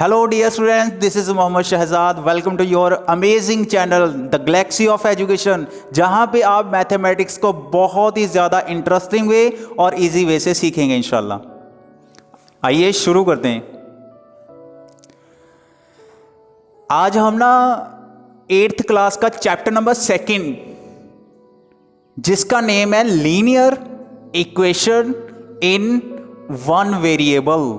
Hello dear students, this is Mohammad Shahzad. Welcome to your amazing channel the galaxy of education, जहाँ पे आप mathematics को बहुत ही ज़्यादा इंटरेस्टिंग वे और इजी वे से सीखेंगे इंशाल्लाह. आइए शुरू करते हैं. आज हम ना 8th क्लास का चैप्टर नंबर 2 जिसका नेम है linear equation in one variable,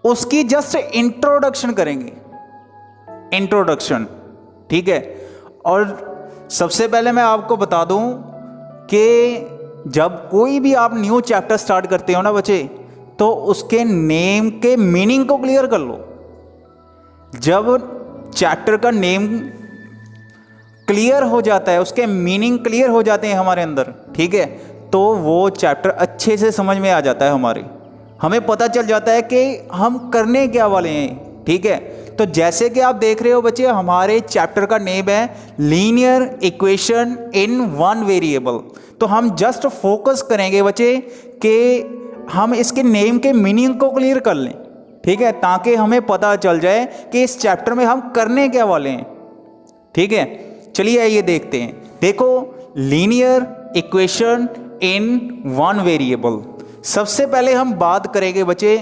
उसकी जस्ट इंट्रोडक्शन करेंगे. इंट्रोडक्शन, ठीक है. और सबसे पहले मैं आपको बता दूं कि जब कोई भी आप न्यू चैप्टर स्टार्ट करते हो ना बच्चे, तो उसके नेम के मीनिंग को क्लियर कर लो. जब चैप्टर का नेम क्लियर हो जाता है, उसके मीनिंग क्लियर हो जाते हैं हमारे अंदर, ठीक है, तो वो चैप्टर अच्छे से समझ में आ जाता है. हमें पता चल जाता है कि हम करने क्या वाले हैं, ठीक है. तो जैसे कि आप देख रहे हो बच्चे, हमारे चैप्टर का नेम है linear equation in one variable. तो हम जस्ट फोकस करेंगे बच्चे कि हम इसके नेम के मीनिंग को क्लियर कर लें, ठीक है, ताकि हमें पता चल जाए कि इस चैप्टर में हम करने क्या वाले हैं, ठीक है. चलिए ये देखते हैं. देखो, linear equation in one variable. सबसे पहले हम बात करेंगे बच्चे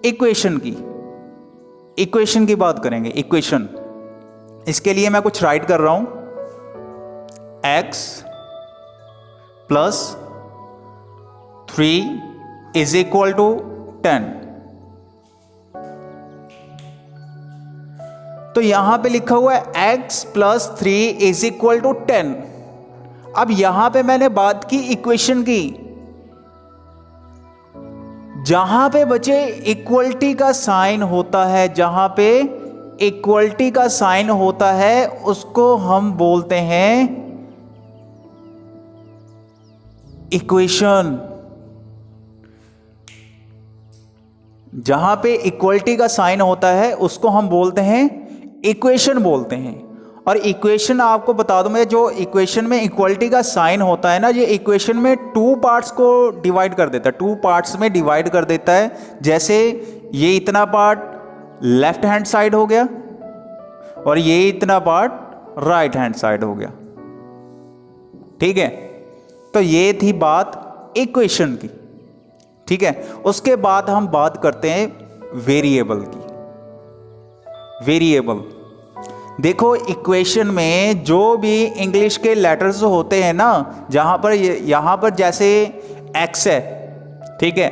इक्वेशन की. इक्वेशन की बात करेंगे. इक्वेशन, इसके लिए मैं कुछ राइट कर रहा हूं. x plus 3 is equal to 10. तो यहां पे लिखा हुआ है x plus 3 is equal to 10. अब यहां पे मैंने बात की इक्वेशन की. जहां पे बच्चे इक्वलिटी का साइन होता है, जहां पे इक्वलिटी का साइन होता है, उसको हम बोलते हैं इक्वेशन. जहां पे इक्वलिटी का साइन होता है उसको हम बोलते हैं इक्वेशन बोलते हैं. और इक्वेशन आपको बता दूं मैं, जो इक्वेशन में इक्वलिटी का साइन होता है ना, ये इक्वेशन में 2 पार्ट्स को डिवाइड कर देता है. 2 पार्ट्स में डिवाइड कर देता है. जैसे ये इतना पार्ट लेफ्ट हैंड साइड हो गया और ये इतना पार्ट राइट हैंड साइड हो गया, ठीक है. तो ये थी बात इक्वेशन की, ठीक है. उसके बाद हम बात करते हैं वेरिएबल की. वेरिएबल, देखो इक्वेशन में जो भी इंग्लिश के लेटर्स होते हैं ना, यहां पर जैसे x है, ठीक है,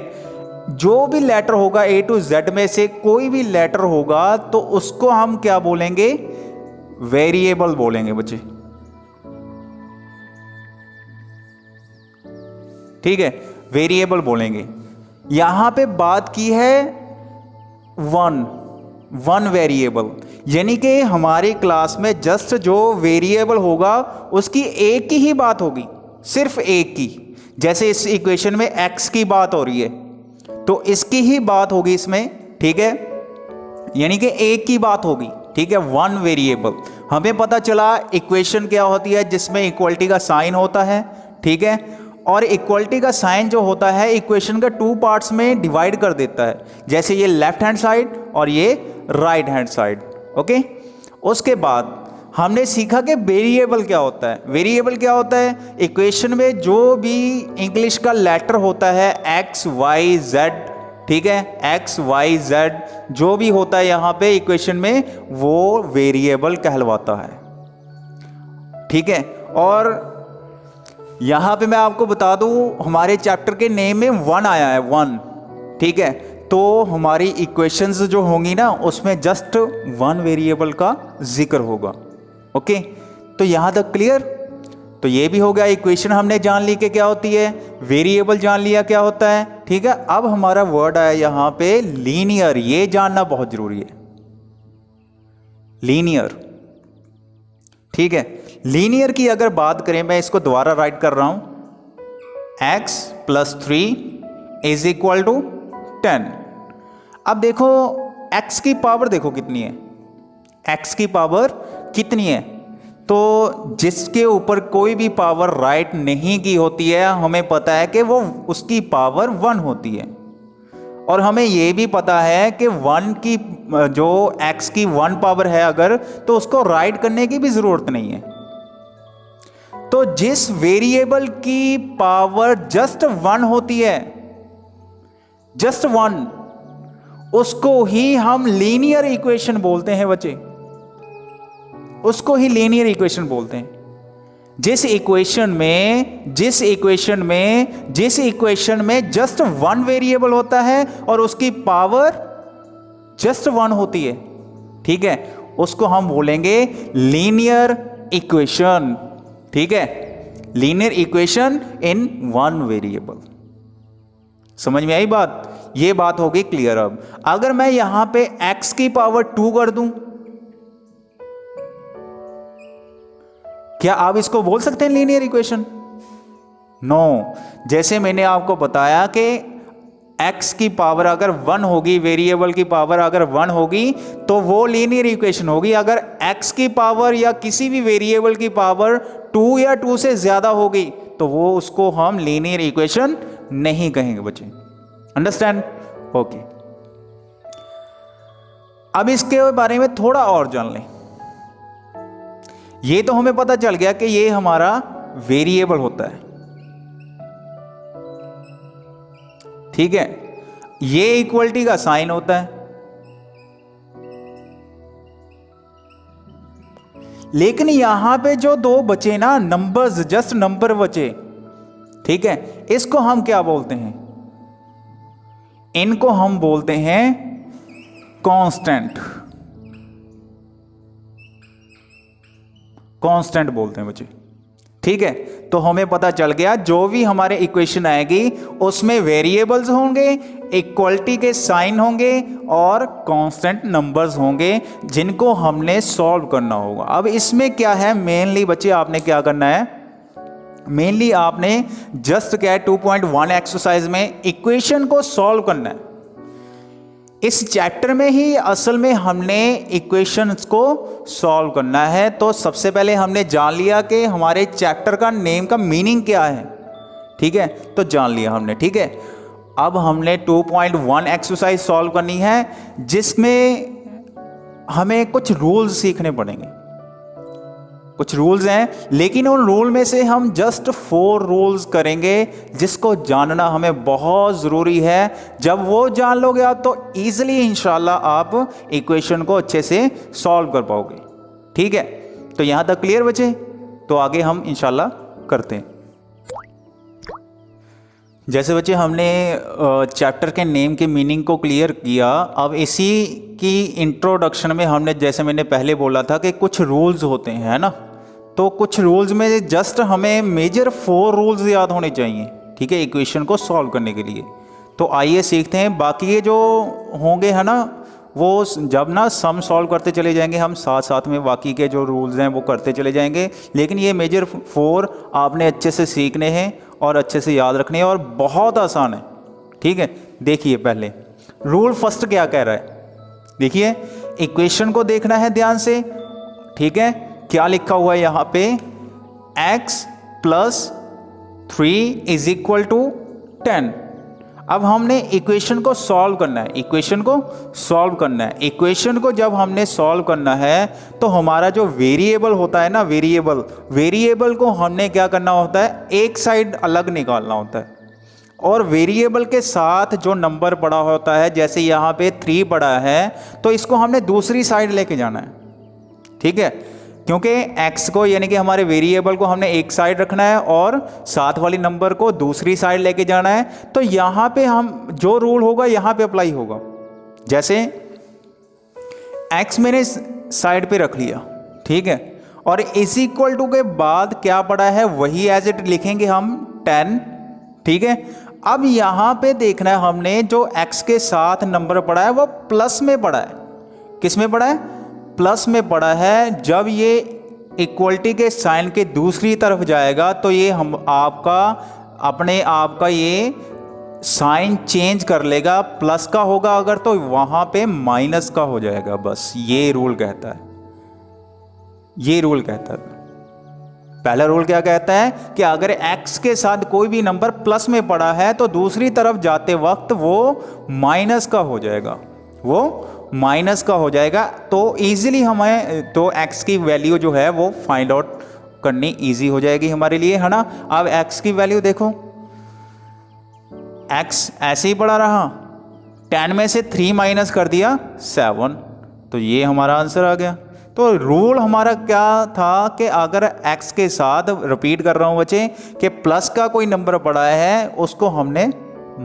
जो भी लेटर होगा A to Z में से कोई भी लेटर होगा तो उसको हम क्या बोलेंगे? वेरिएबल बोलेंगे बच्चे, ठीक है, वेरिएबल बोलेंगे. यहां पे बात की है वन वेरिएबल, यानी कि हमारी क्लास में जस्ट जो वेरिएबल होगा उसकी एक ही बात होगी, सिर्फ एक की. जैसे इस इक्वेशन में x की बात हो रही है तो इसकी ही बात होगी इसमें, ठीक है, यानी कि एक की बात होगी, ठीक है. One variable. हमें पता चला इक्वेशन क्या होती है, जिसमें इक्वलिटी का साइन होता है, ठीक है. और इक्वलिटी का साइन जो होता है इक्वेशन का 2 पार्ट्स में डिवाइड कर देता है. जैसे ये लेफ्ट हैंड साइड और ये राइट हैंड साइड, ओके. उसके बाद हमने सीखा कि वेरिएबल क्या होता है. वेरिएबल क्या होता है? इक्वेशन में जो भी इंग्लिश का लेटर होता है x y z, ठीक है, x y z जो भी होता है यहां पे इक्वेशन में, वो वेरिएबल कहलवाता है, ठीक है. और यहां पे मैं आपको बता दूं, हमारे चैप्टर के नेम में 1 आया है, 1, ठीक है. तो हमारी इक्वेशंस जो होंगी ना, उसमें जस्ट 1 वेरिएबल का जिक्र होगा, ओके. तो यहां तक क्लियर. तो ये भी हो गया, इक्वेशन हमने जान ली कि क्या होती है, वेरिएबल जान लिया क्या होता है, ठीक है. अब हमारा वर्ड आया यहां पे लीनियर. ये जानना बहुत जरूरी है, लीनियर, ठीक है. लीनियर की अगर बात करें, मैं इसको दोबारा राइट कर रहा हूं, x plus 3 is equal to 10. अब देखो x की पावर देखो कितनी है, x की पावर कितनी है. तो जिसके ऊपर कोई भी पावर राइट नहीं की होती है, हमें पता है कि वो उसकी पावर 1 होती है. और हमें ये भी पता है कि 1 की जो x की 1 पावर है अगर, तो उसको राइट करने की भी ज़रूरत नहीं है। तो जिस वेरिएबल की पावर जस्ट 1 होती है, जस्ट 1, उसको ही हम लीनियर इक्वेशन बोलते हैं बच्चे, उसको ही लीनियर इक्वेशन बोलते हैं। जिस इक्वेशन में जस्ट 1 वेरिएबल होता है और उसकी पावर जस्ट 1 होती है, ठीक है, उसको हम बोलेंगे लीनियर इक्वेशन। ठीक है, लीनियर इक्वेशन इन 1 वेरिएबल। समझ में आई बात? ये बात होगी क्लियर। अब अगर मैं यहां पे x की पावर 2 कर दूं, क्या आप इसको बोल सकते हैं लीनियर इक्वेशन? नो। जैसे मैंने आपको बताया कि x की पावर अगर 1 होगी, वेरिएबल की पावर अगर 1 होगी तो वो लीनियर इक्वेशन होगी। अगर x की पावर या किसी भी वेरिएबल की पावर 2 या 2 से ज्यादा होगी तो वो उसको हम लीनियर इक्वेशन नहीं कहेंगे बच्चे। अंडरस्टैंड? ओके। अब इसके बारे में थोड़ा और जान लें। ये तो हमें पता चल गया कि ये हमारा वेरिएबल होता है, ठीक है, ये इक्वलिटी का साइन होता है। लेकिन यहां पे जो 2 बचे ना नंबर्स, जस्ट नंबर बचे, ठीक है, इसको हम क्या बोलते हैं? इनको हम बोलते हैं कांस्टेंट। कांस्टेंट बोलते हैं बच्चे, ठीक है। तो हमें पता चल गया जो भी हमारे इक्वेशन आएगी उसमें वेरिएबल्स होंगे, इक्वलिटी के साइन होंगे और कांस्टेंट नंबर्स होंगे जिनको हमने सॉल्व करना होगा। अब इसमें क्या है, मेनली बच्चे आपने क्या करना है, मेनली आपने जस्ट क्या है 2.1 एक्सरसाइज में इक्वेशन को सॉल्व करना है। इस चैप्टर में ही असल में हमने इक्वेशंस को सॉल्व करना है। तो सबसे पहले हमने जान लिया कि हमारे चैप्टर का नेम का मीनिंग क्या है, ठीक है, तो जान लिया हमने, ठीक है। अब हमने 2.1 एक्सरसाइज सॉल्व करनी है जिसमें हमें कुछ रूल्स सीखने पड़ेंगे। कुछ रूल्स हैं, लेकिन उन रूल में से हम जस्ट 4 रूल्स करेंगे जिसको जानना हमें बहुत ज़रूरी है। जब वो जान लोगे आप तो ईजिली इंशाल्लाह आप इक्वेशन को अच्छे से सॉल्व कर पाओगे, ठीक है। तो यहाँ तक क्लियर बचे? तो आगे हम इंशाल्लाह करते हैं। जैसे बच्चे हमने चैप्टर के नेम के मीनिंग को क्लियर किया, अब इसी की इंट्रोडक्शन में हमने, जैसे मैंने पहले बोला था कि कुछ रूल्स होते हैं, है ना, तो कुछ रूल्स में जस्ट हमें मेजर 4 रूल्स याद होने चाहिए, ठीक है, इक्वेशन को सॉल्व करने के लिए। तो आइए सीखते हैं। बाकी ये जो होंगे, है ना, वो जब ना सम सॉल्व करते चले जाएंगे हम, साथ साथ में बाकी के जो रूल्स हैं वो करते चले जाएंगे। लेकिन ये मेजर 4 आपने अच्छे से सीखने हैं और अच्छे से याद रखने हैं और बहुत आसान है, ठीक है। देखिए पहले रूल फर्स्ट क्या कह रहा है, देखिए इक्वेशन को देखना है ध्यान से, ठीक है। क्या लिखा हुआ है यहाँ पे, x + 3 = 10। अब हमने इक्वेशन को सॉल्व करना है, इक्वेशन को सॉल्व करना है। इक्वेशन को जब हमने सॉल्व करना है तो हमारा जो वेरिएबल होता है ना, वेरिएबल को हमने क्या करना होता है, एक साइड अलग निकालना होता है और वेरिएबल के साथ जो नंबर पड़ा होता है, जैसे यहाँ पे 3 पड़ा है तो इसको हमने दूसरी साइड लेके जाना है, ठीक है, क्योंकि x को यानी कि हमारे वेरिएबल को हमने एक साइड रखना है और साथ वाली नंबर को दूसरी साइड लेके जाना है। तो यहाँ पे हम जो रूल होगा यहाँ पे अप्लाई होगा। जैसे x मैंने साइड पे रख लिया, ठीक है, और = के बाद क्या पड़ा है वही एज इट लिखेंगे हम 10, ठीक है। अब यहाँ पे देखना है हमने जो x के साथ नंबर पड़ा है वो प्लस में पड़ा है। किस में पड़ा है? प्लस में पड़ा है। जब ये इक्वलिटी के साइन के दूसरी तरफ जाएगा तो ये हम आपका अपने आप का ये साइन चेंज कर लेगा, प्लस का होगा अगर तो वहाँ पे माइनस का हो जाएगा। बस ये रूल कहता है, ये रूल कहता है। पहला रूल क्या कहता है कि अगर x के साथ कोई भी नंबर प्लस में पड़ा है तो दूसरी तरफ जाते वक्त वो माइनस का हो जाएगा, वो माइनस का हो जाएगा। तो इजीली हमें तो x की वैल्यू जो है वो फाइंड आउट करनी इजी हो जाएगी हमारे लिए, है ना। अब x की वैल्यू देखो, x ऐसे ही पड़ा रहा, 10 में से 3 माइनस कर दिया 7, तो ये हमारा आंसर आ गया। तो रूल हमारा क्या था कि अगर x के साथ, रिपीट कर रहा हूँ बच्चे, कि प्लस का कोई नंबर पड़ा है उसको हमने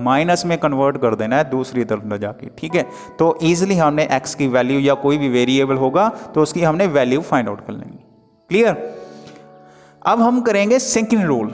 माइनस में कन्वर्ट कर देना है दूसरी तरफ न जाके, ठीक है। तो इजीली हमने x की वैल्यू या कोई भी वेरिएबल होगा तो उसकी हमने वैल्यू फाइंड आउट कर लेंगे। क्लियर। अब हम करेंगे सेकंड रूल।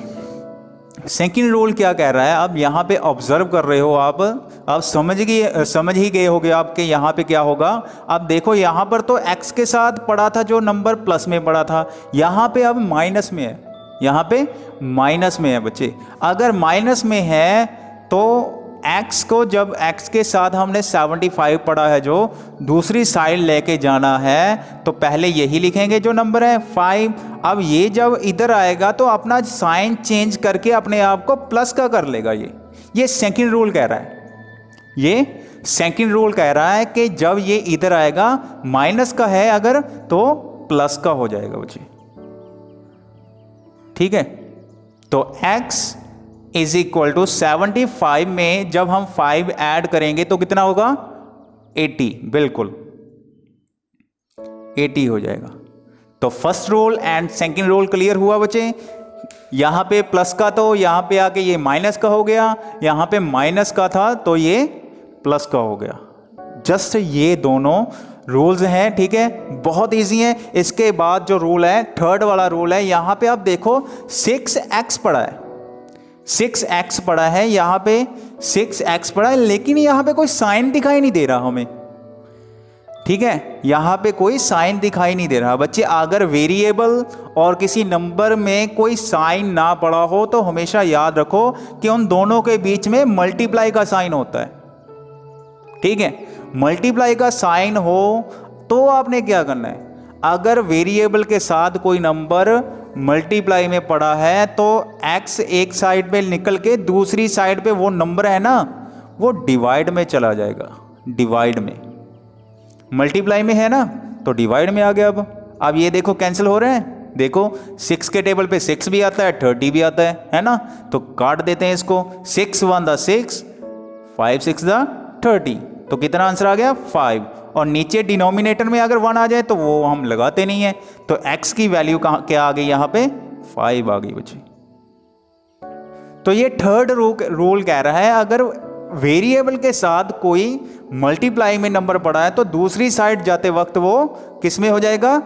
सेकंड रूल क्या कह रहा है, अब यहाँ पे ऑब्जर्व कर रहे हो आप समझ ही गए होगे आपके यहाँ पे क्या होगा। अब देखो यहाँ पर तो x के साथ पड़ा था जो नंबर प्लस में पड़ा था, यहाँ पे अब माइनस में है, यहाँ पे माइनस में है बच्चे। अगर माइनस में है तो x को, जब x के साथ हमने 75 पढ़ा है जो दूसरी साइड लेके जाना है तो पहले यही लिखेंगे जो नंबर है 5। अब ये जब इधर आएगा तो अपना साइन चेंज करके अपने आप को प्लस का कर लेगा। ये सेकंड रूल कह रहा है, ये सेकंड रूल कह रहा है कि जब ये इधर आएगा माइनस का है अगर तो प्लस का हो जाएगा बच्चे, ठीक है। तो x इज इक्वल टू 75 में जब हम 5 ऐड करेंगे तो कितना होगा 80, बिल्कुल 80 हो जाएगा। तो first rule and second rule clear हुआ बच्चे। यहां पे प्लस का तो यहां पे आके ये माइनस का हो गया, यहां पे माइनस का था तो ये प्लस का हो गया। जस्ट ये दोनों रूल्स हैं, ठीक है, बहुत इजी है। इसके बाद जो रूल है, थर्ड वाला रूल है, यहां पे आप देखो 6x पड़ा है, 6x पड़ा है, यहाँ पे 6x पड़ा है, लेकिन यहाँ पे कोई साइन दिखाई नहीं दे रहा हमें, ठीक है, यहाँ पे कोई साइन दिखाई नहीं दे रहा बच्चे। अगर वेरिएबल और किसी नंबर में कोई साइन ना पड़ा हो तो हमेशा याद रखो कि उन दोनों के बीच में मल्टीप्लाई का साइन होता है, ठीक है। मल्टीप्लाई का साइन हो तो आपने क्या करना है, अगर वेरिएबल के साथ कोई नंबर मल्टीप्लाई में पड़ा है तो x एक साइड पे निकल के दूसरी साइड पे वो नंबर है ना वो डिवाइड में चला जाएगा, डिवाइड में। मल्टीप्लाई में है ना तो डिवाइड में आ गया। अब ये देखो कैंसिल हो रहे हैं, देखो 6 के टेबल पे 6 भी आता है, 30 भी आता है ना। तो काट देते हैं इसको, 6 1 द 6, 5 6 द 30, तो कितना आंसर आ गया 5। और नीचे डिनोमिनेटर में अगर 1 आ जाए तो वो हम लगाते नहीं है, तो x की वैल्यू क्या आ गई यहाँ पे 5 आ गई बच्चे। तो ये थर्ड रूल कह रहा है अगर वेरिएबल के साथ कोई मल्टीप्लाई में नंबर पड़ा है तो दूसरी साइड जाते वक्त वो किस में हो जाएगा,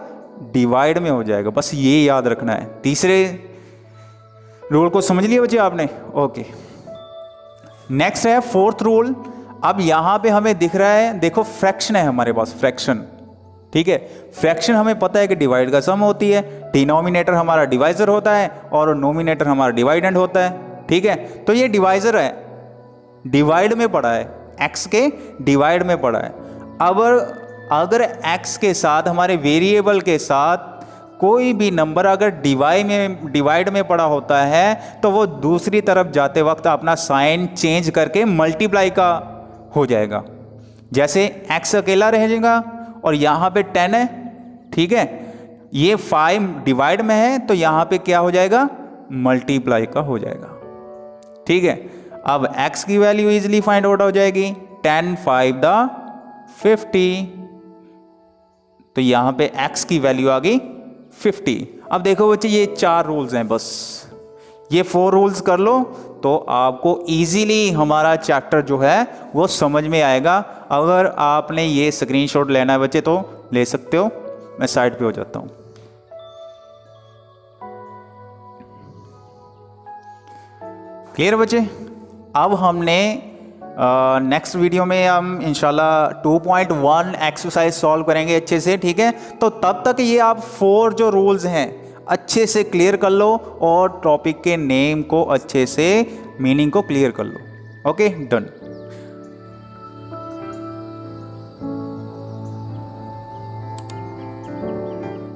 डिवाइड में हो जाएगा। बस ये याद रखना है। तीसरे रूल को समझ लिया बच्चे आपने, ओके। नेक्स्ट है फोर्थ रूल। अब यहां पे हमें दिख रहा है, देखो फ्रैक्शन है हमारे पास, फ्रैक्शन, ठीक है। फ्रैक्शन हमें पता है कि डिवाइड का सम होती है, डिनोमिनेटर हमारा डिवाइजर होता है और नोमिनेटर हमारा डिवाइडेंड होता है, ठीक है। तो ये डिवाइजर है, डिवाइड में पड़ा है, x के डिवाइड में पड़ा है। अब अगर x के साथ हमारे वेरिएबल के साथ कोई भी नंबर अगर डिवाइड में पड़ा होता है तो वो दूसरी तरफ जाते वक्त अपना साइन चेंज करके मल्टीप्लाई का हो जाएगा। जैसे x अकेला रह जाएगा और यहाँ पे 10 है, ठीक है, ये 5 डिवाइड में है तो यहाँ पे क्या हो जाएगा, मल्टीप्लाई का हो जाएगा, ठीक है। अब x की वैल्यू इजीली फाइंड आउट हो जाएगी, 10 5 द 50, तो यहाँ पे x की वैल्यू आ गई 50। अब देखो बच्चे ये 4 रूल्स हैं, बस ये 4 रूल्स कर लो तो आपको इजीली हमारा चैप्टर जो है वो समझ में आएगा। अगर आपने ये स्क्रीनशॉट लेना है बच्चे तो ले सकते हो, मैं साइड पे हो जाता हूँ। क्लियर बच्चे। अब हमने नेक्स्ट वीडियो में हम इंशाल्लाह 2.1 एक्सरसाइज सॉल्व करेंगे अच्छे से, ठीक है। तो तब तक ये आप 4 जो रूल्स हैं अच्छे से क्लियर कर लो और टॉपिक के नेम को अच्छे से मीनिंग को क्लियर कर लो। Okay, done.